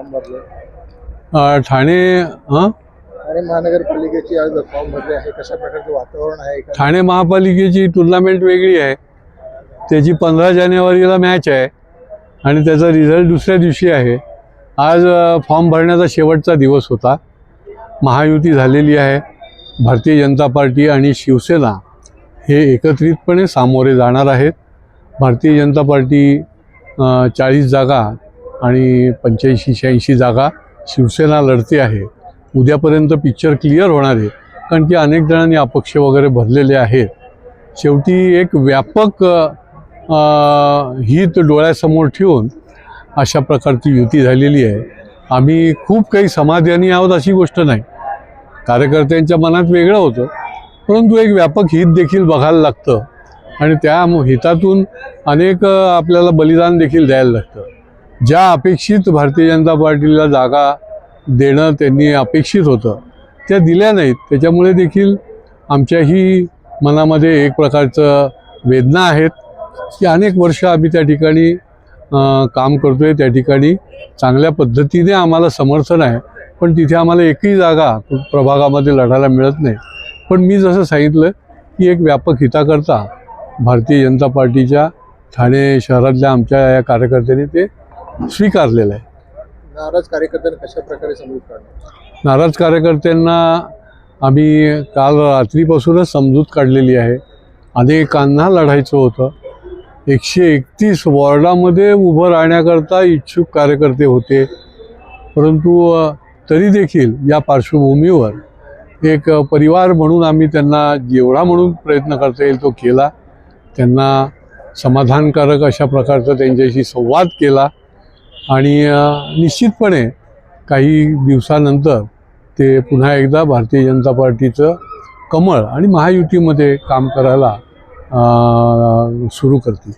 Form भरले? ठाणे ठाणे महानगरपालिकेची आज फॉर्म भरले आहे, कशा प्रकारचं वातावरण आहे? ठाणे महापालिकेची टुर्नामेंट वेगळी आहे. त्याची 15 जानेवारीला मॅच आहे आणि त्याचा रिझल्ट दुसऱ्या दिवशी आहे. आज फॉर्म भरण्याचा शेवटचा दिवस होता. महायुती झालेली आहे. भारतीय जनता पार्टी आणि शिवसेना हे एकत्रितपणे सामोरे जाणार आहेत. भारतीय जनता पार्टी 40 जागा आणि 85-86 जागा शिवसेना लढते आहे. उद्यापर्यंत पिक्चर क्लिअर होणार आहे, कारण की अनेक जणांनी अपक्ष वगैरे भरलेले आहेत. शेवटी एक व्यापक हित डोळ्यासमोर ठेवून अशा प्रकारची युती झालेली आहे. आम्ही खूप काही समाधानी आहोत अशी गोष्ट नाही. कार्यकर्त्यांच्या मनात वेगळं होतं, परंतु एक व्यापक हित देखील बघायला लागतं आणि त्या हितातून अनेक आपल्याला बलिदान देखील द्यायला लागतं. ज्या अपेक्षित भारतीय जनता पार्टीला जागा देणं त्यांनी अपेक्षित होतं त्या दिल्या नाहीत. त्याच्यामुळे देखील आमच्याही मनामध्ये एक प्रकारचं वेदना आहेत की अनेक वर्ष आम्ही त्या ठिकाणी काम करतो आहे. त्या ठिकाणी चांगल्या पद्धतीने आम्हाला समर्थन आहे, पण तिथे आम्हाला एकही जागा प्रभागामध्ये लढायला मिळत नाही. पण मी जसं सांगितलं की एक व्यापक हिताकरता भारतीय जनता पार्टीच्या ठाणे शहरातल्या आमच्या या कार्यकर्त्यांनी ते स्वीकारलेलं आहे. नाराज कार्यकर्त्यांना कशा प्रकारे समजूत काढणार? नाराज कार्यकर्त्यांना आम्ही काल रात्रीपासूनच समजूत काढलेली आहे. अनेकांना लढायचं होतं. 131 वॉर्डामध्ये उभं राहण्याकरता इच्छुक कार्यकर्ते होते, परंतु तरी देखील या पार्श्वभूमीवर एक परिवार म्हणून आम्ही त्यांना जेवढा म्हणून प्रयत्न करता येईल तो केला. त्यांना समाधानकारक अशा प्रकारचा त्यांच्याशी संवाद केला आणि निश्चितपणे काही दिवसानंतर ते पुन्हा एकदा भारतीय जनता पार्टीचं कमळ आणि महायुतीमध्ये काम करायला सुरू करतील.